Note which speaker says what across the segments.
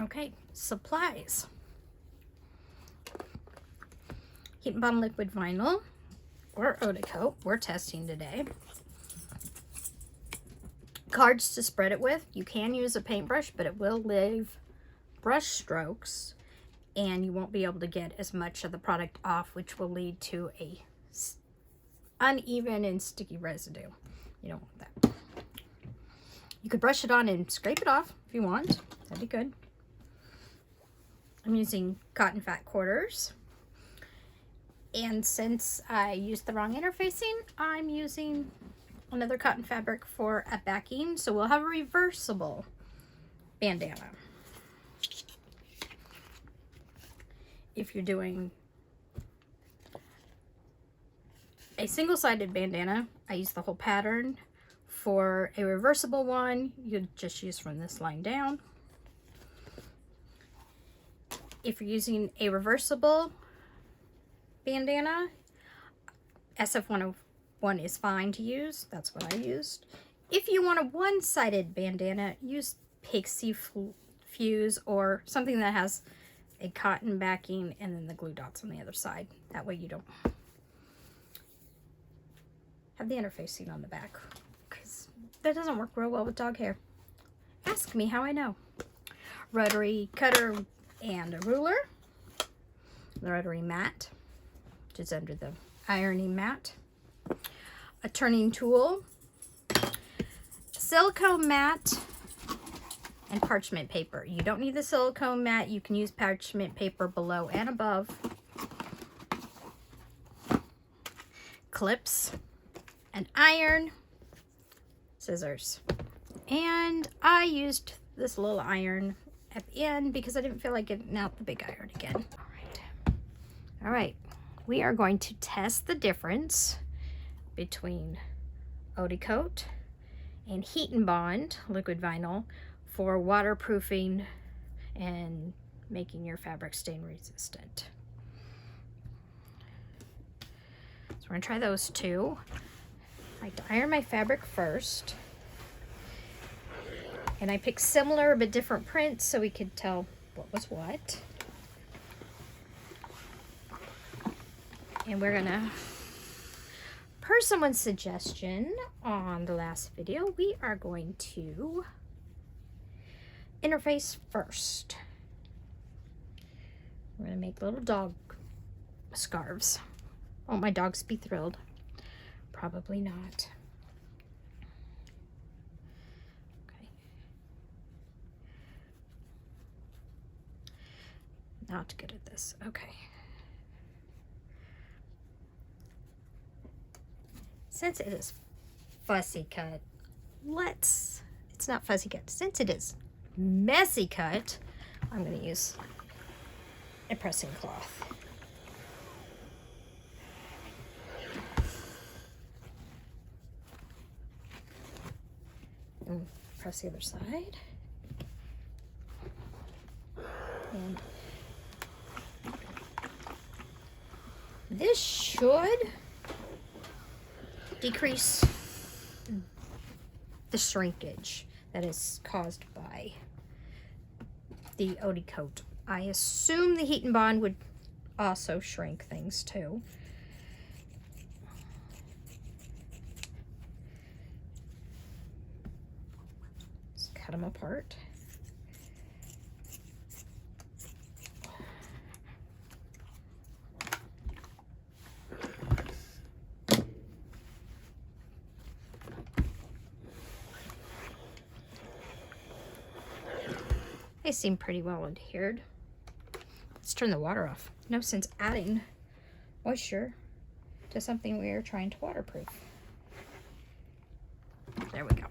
Speaker 1: Okay, supplies. Heat and Bond liquid vinyl or Odicoat. We're testing today. Cards to spread it with. You can use a paintbrush, but it will leave brush strokes and you won't be able to get as much of the product off, which will lead to a uneven and sticky residue. You don't want that. You could brush it on and scrape it off if you want. That'd be good. I'm using cotton fat quarters. And since I used the wrong interfacing, I'm using another cotton fabric for a backing. So we'll have a reversible bandana. If you're doing a single-sided bandana, I use the whole pattern. For a reversible one, you just use from this line down. If you're using a reversible bandana, SF101 is fine to use. That's what I used. If you want a one-sided bandana, use Pixie Fuse or something that has a cotton backing and then the glue dots on the other side. That way you don't have the interfacing on the back, because that doesn't work real well with dog hair. Ask me how I know. Rotary cutter and a ruler. The rotary mat, which is under the ironing mat. A turning tool. Silicone mat. And parchment paper. You don't need the silicone mat. You can use parchment paper below and above. Clips. An iron. Scissors. And I used this little iron at the end because I didn't feel like getting out the big iron again. All right. We are going to test the difference between Odicoat and Heat and Bond liquid vinyl for waterproofing and making your fabric stain resistant. So we're gonna try those two. I like to iron my fabric first. And I picked similar but different prints so we could tell what was what. And we're gonna, per someone's suggestion on the last video, we are going to interface first. We're gonna make little dog scarves. Won't my dogs be thrilled? Probably not. Okay. Not good at this. Okay. Since it is fussy cut, it's not fussy cut. Since it is messy cut, I'm going to use a pressing cloth. And press the other side. And this should decrease the shrinkage that is caused by the Odicoat. I assume the Heat and Bond would also shrink things too. Just cut them apart. They seem pretty well adhered. Let's turn the water off. No sense adding moisture to something we are trying to waterproof. There we go.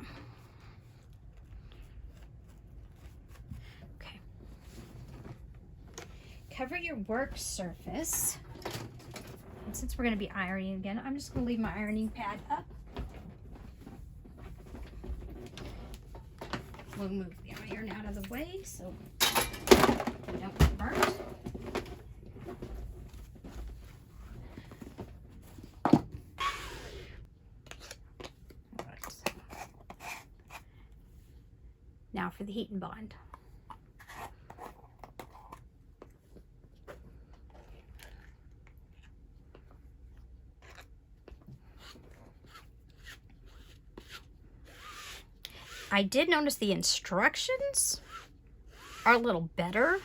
Speaker 1: Okay. Cover your work surface. And since we're going to be ironing again, I'm just going to leave my ironing pad up. We'll move the iron out of the way so we don't get burnt. Now for the Heat and Bond. I did notice the instructions are a little better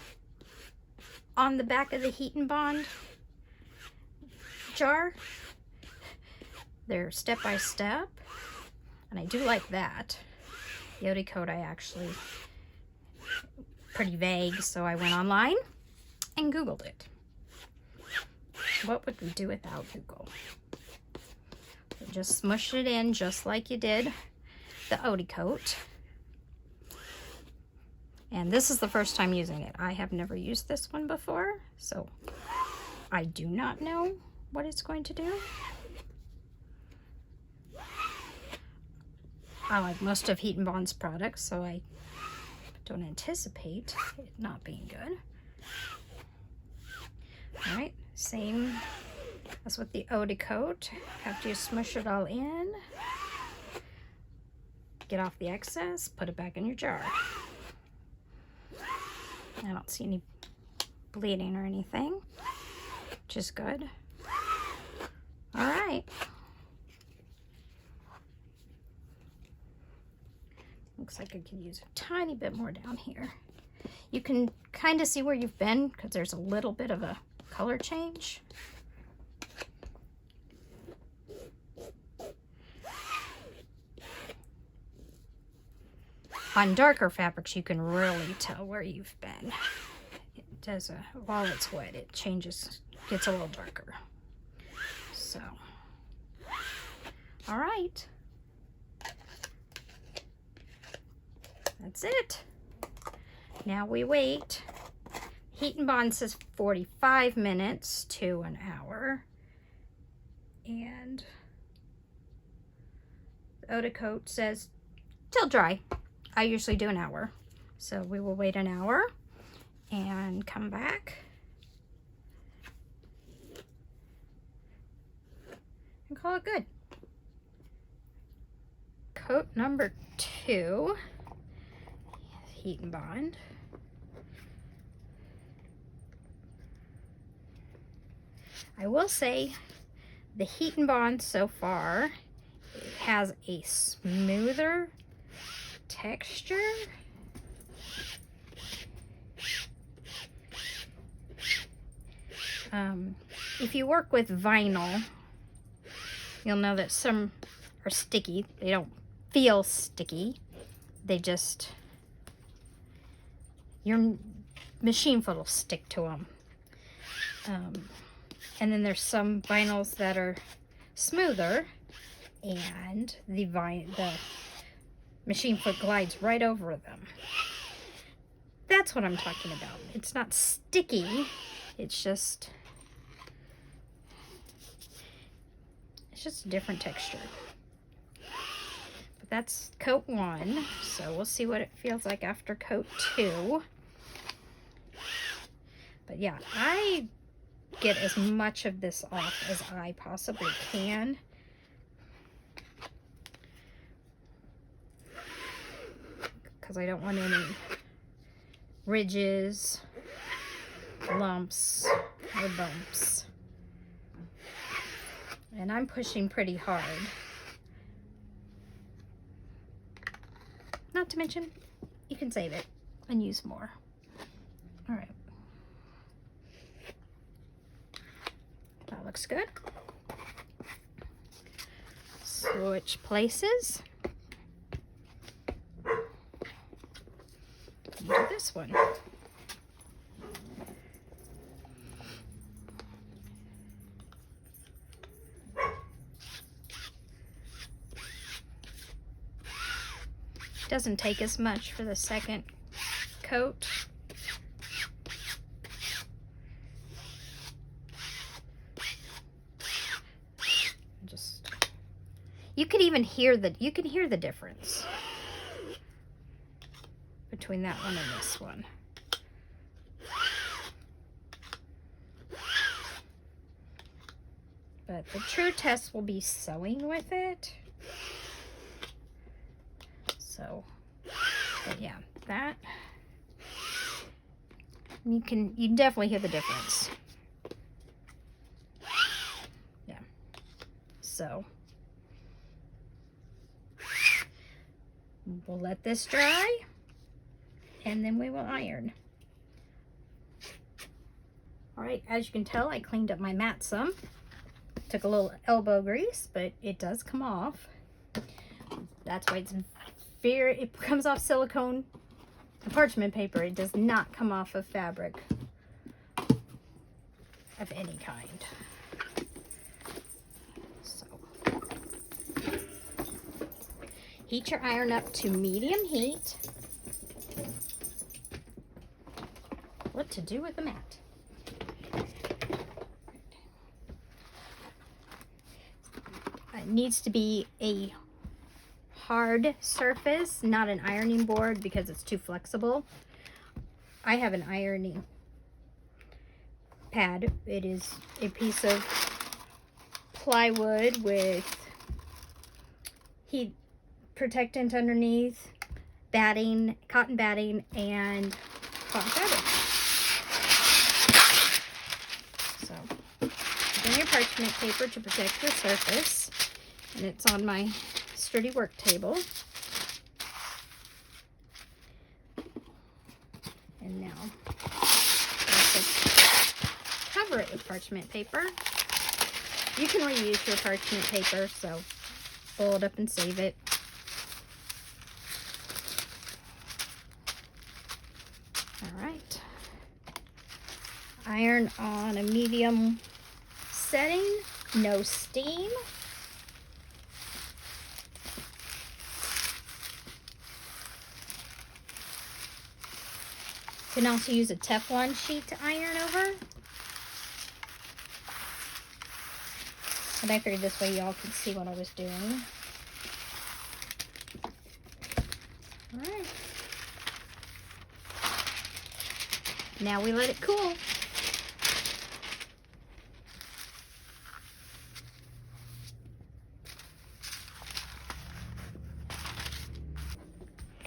Speaker 1: on the back of the Heat and Bond jar. They're step by step, and I do like that. The Odicoat I actually pretty vague, so I went online and Googled it. What would we do without Google? So just smush it in just like you did the Odicoat. And this is the first time using it. I have never used this one before, so I do not know what it's going to do. I like most of Heat and Bond's products, so I don't anticipate it not being good. All right, same as with the Odicoat. After you smush it all in, get off the excess, put it back in your jar. I don't see any bleeding or anything, which is good. All right. Looks like I could use a tiny bit more down here. You can kind of see where you've been because there's a little bit of a color change. On darker fabrics, you can really tell where you've been. It does while it's wet, it changes, gets a little darker. So, all right. That's it. Now we wait. Heat and Bond says 45 minutes to an hour. And the Odicoat says till dry. I usually do an hour. So we will wait an hour and come back and call it good. Coat number 2. Heat and Bond. I will say the Heat and Bond so far has a smoother texture. If you work with vinyl, you'll know that some are sticky. They don't feel sticky. They just, your machine foot will stick to them. And then there's some vinyls that are smoother, and the machine foot glides right over them. That's what I'm talking about. It's not sticky. It's just a different texture. But that's coat 1, so we'll see what it feels like after coat 2. But yeah, I get as much of this off as I possibly can. Because I don't want any ridges, lumps, or bumps. And I'm pushing pretty hard. Not to mention, you can save it and use more. All right. That looks good. Switch places. Do this one. Doesn't take as much for the second coat. You can even hear the difference between that one and this one. But the true test will be sewing with it. So, but yeah, that you definitely hear the difference. Yeah. So We'll let this dry, and then we will iron. All right, as you can tell, I cleaned up my mat some. Took a little elbow grease, but it does come off. That's why it comes off silicone and parchment paper. It does not come off of fabric of any kind. So, heat your iron up to medium heat. What to do with the mat? It needs to be a hard surface, not an ironing board, because it's too flexible. I have an ironing pad. It is a piece of plywood with heat protectant underneath, batting, cotton batting, and cotton fabric. So, bring your parchment paper to protect your surface, and it's on my sturdy work table. And now cover it with parchment paper. You can reuse your parchment paper, so fold it up and save it. All right. Iron on a medium setting, no steam. You can also use a Teflon sheet to iron over. And I figured this way y'all could see what I was doing. All right. Now we let it cool.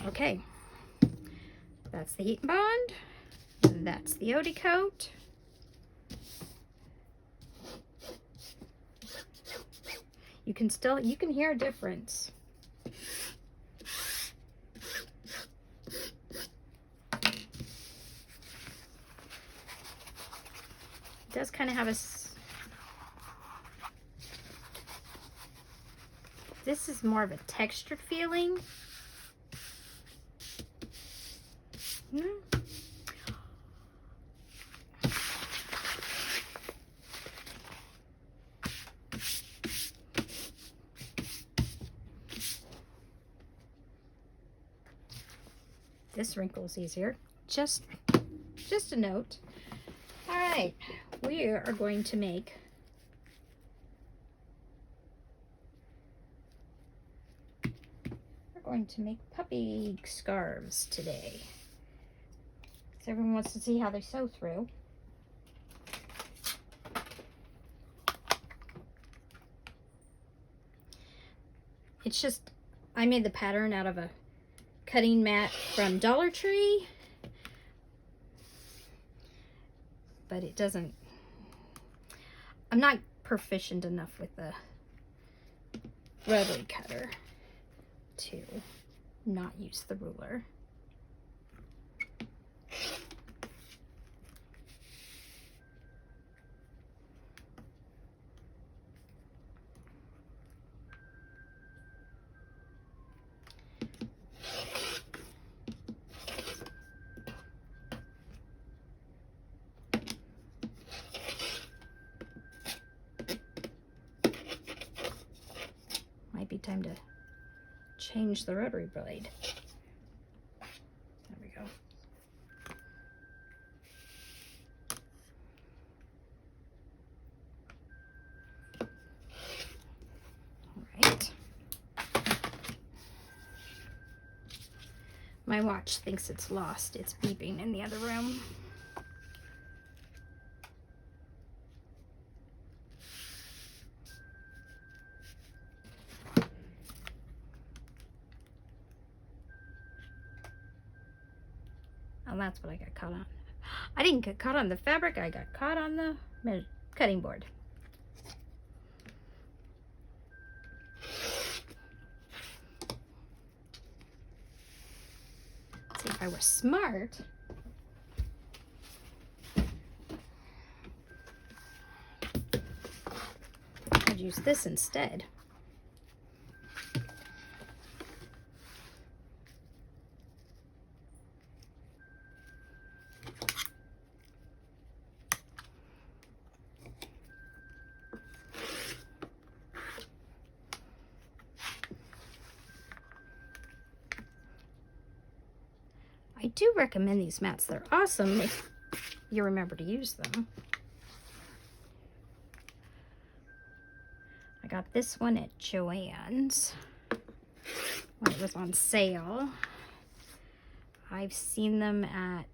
Speaker 1: Okay. That's the heat bond. That's the Odicoat. You can hear a difference. It does kind of have this is more of a textured feeling. This wrinkle's easier. Just a note. All right, we are going to make puppy scarves today. So everyone wants to see how they sew through. It's just, I made the pattern out of a cutting mat from Dollar Tree, but it doesn't, I'm not proficient enough with the rotary cutter to not use the ruler. Might be time to change the rotary blade. There we go. All right. My watch thinks it's lost. It's beeping in the other room. Oh, that's what I got caught on. I didn't get caught on the fabric. I got caught on the cutting board. I was smart, I'd use this instead. I do recommend these mats. They're awesome if you remember to use them. I got this one at Joann's when it was on sale. I've seen them at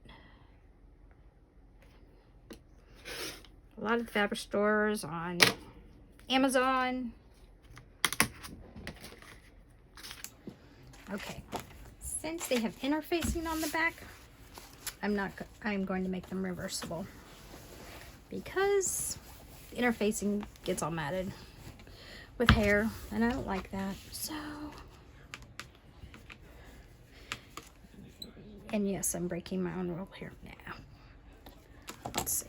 Speaker 1: a lot of the fabric stores, on Amazon. Okay. Since they have interfacing on the back, I'm going to make them reversible because the interfacing gets all matted with hair and I don't like that. So, and yes, I'm breaking my own rule here now. Let's see.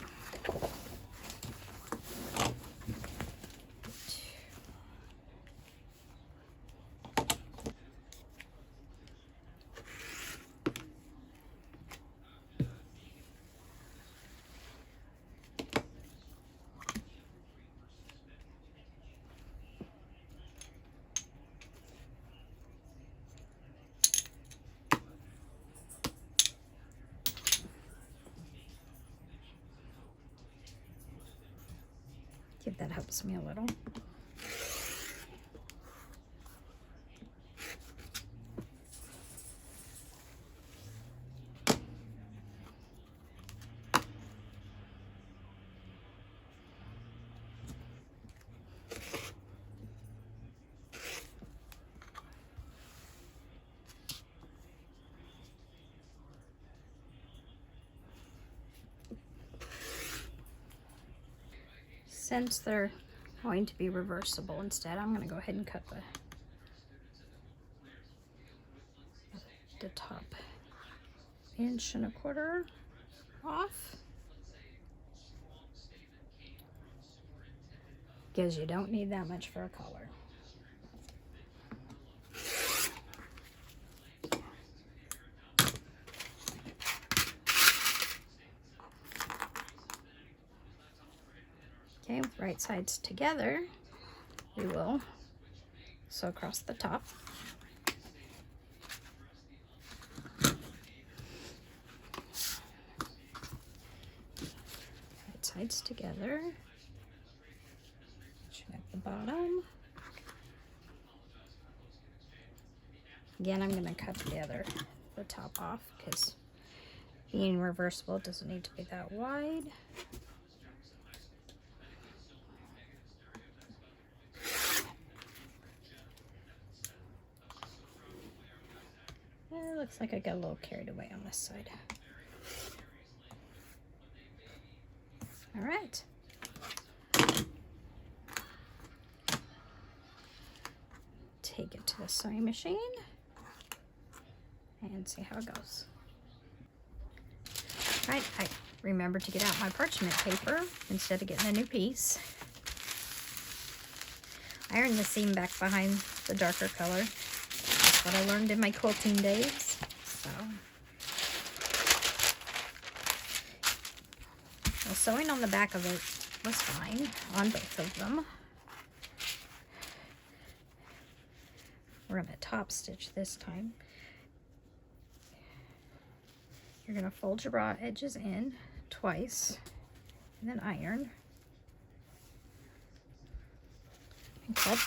Speaker 1: If that helps me a little. Since they're going to be reversible instead, I'm going to go ahead and cut the top 1.25 inches off, because you don't need that much for a collar. Okay, with right sides together, we will sew across the top. Right sides together. At the bottom. Again, I'm going to cut the top off because being reversible, it doesn't need to be that wide. It looks like I got a little carried away on this side. All right. Take it to the sewing machine and see how it goes. All right, I remembered to get out my parchment paper instead of getting a new piece. Iron the seam back behind the darker color. That's what I learned in my quilting days. So, well, sewing on the back of it was fine on both of them. We're going to top stitch this time. You're going to fold your raw edges in twice and then iron. And cut.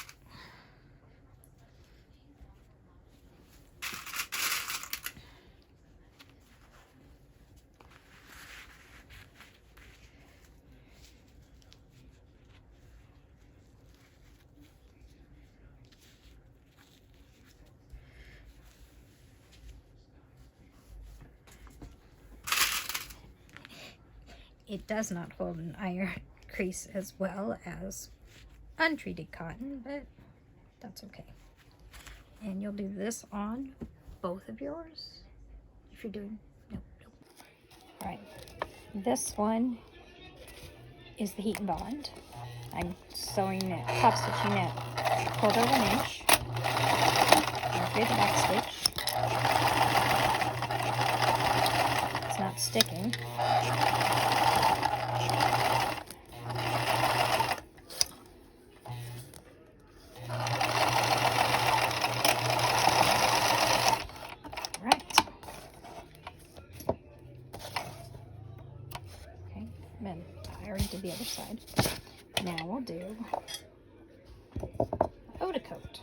Speaker 1: It does not hold an iron crease as well as untreated cotton, but that's okay. And you'll do this on both of yours. If you're doing. Nope, nope. All right, this one is the Heat and Bond. I'm sewing it, top stitching it 1/4 of an inch. Don't forget the back stitch. It's not sticking. I already did the other side. Now we'll do Odicoat.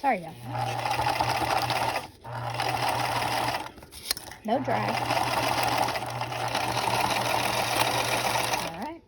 Speaker 1: Sorry about that. No drag. All right.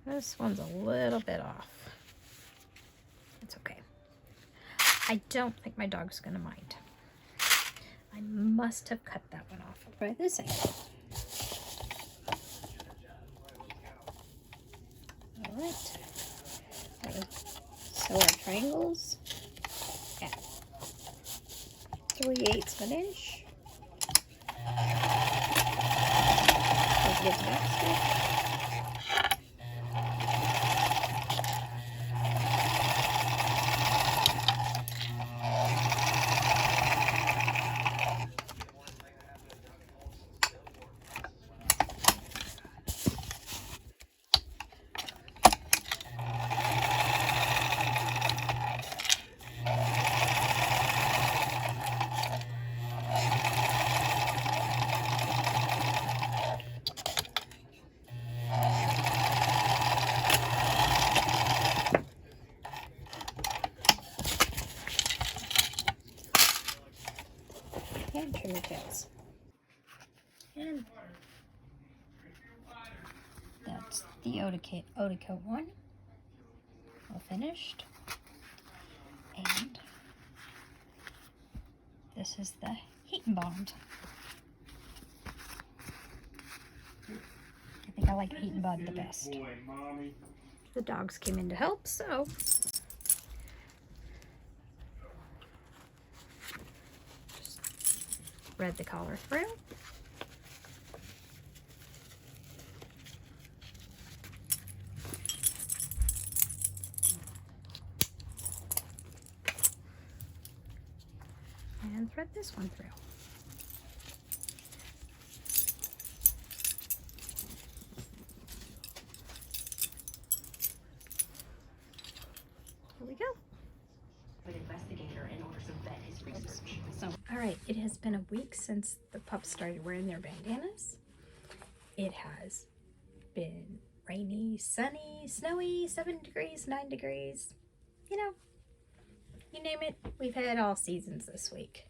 Speaker 1: This one's a little bit off. It's okay. I don't think my dog's gonna mind. I must have cut that one off. I'll try this angle. All right. Sew our triangles at 3/8 of an inch. Don't forget the back stitch. And trim your tails. And that's the Odicoat one. All finished. And this is the Heat and Bond. I think I like Heat and Bond the best. The dogs came in to help, so just thread the collar through. And thread this one through. Here we go.
Speaker 2: An investigator in order to vet his research.
Speaker 1: So, all right, it has been a week since the pups started wearing their bandanas. It has been rainy, sunny, snowy, 7 degrees, 9 degrees. You know, you name it, we've had all seasons this week.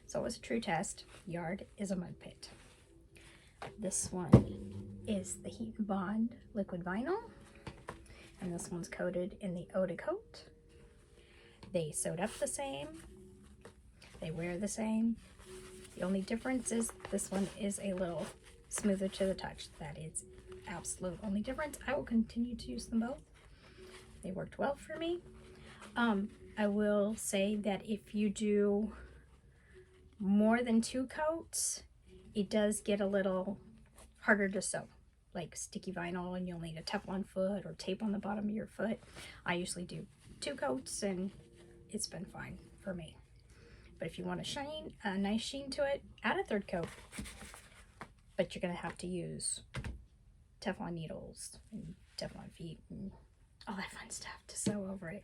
Speaker 1: So it was a true test. Yard is a mud pit. This one is the Heat and Bond liquid vinyl. And this one's coated in the Odicoat. They sewed up the same. They wear the same. The only difference is this one is a little smoother to the touch. That is absolute only difference. I will continue to use them both. They worked well for me. I will say that if you do more than 2 coats, it does get a little harder to sew, like sticky vinyl, and you'll need a Teflon foot or tape on the bottom of your foot. I usually do 2 coats and it's been fine for me. But if you want a nice sheen to it, add a 3rd coat. But you're gonna have to use Teflon needles and Teflon feet and all that fun stuff to sew over it.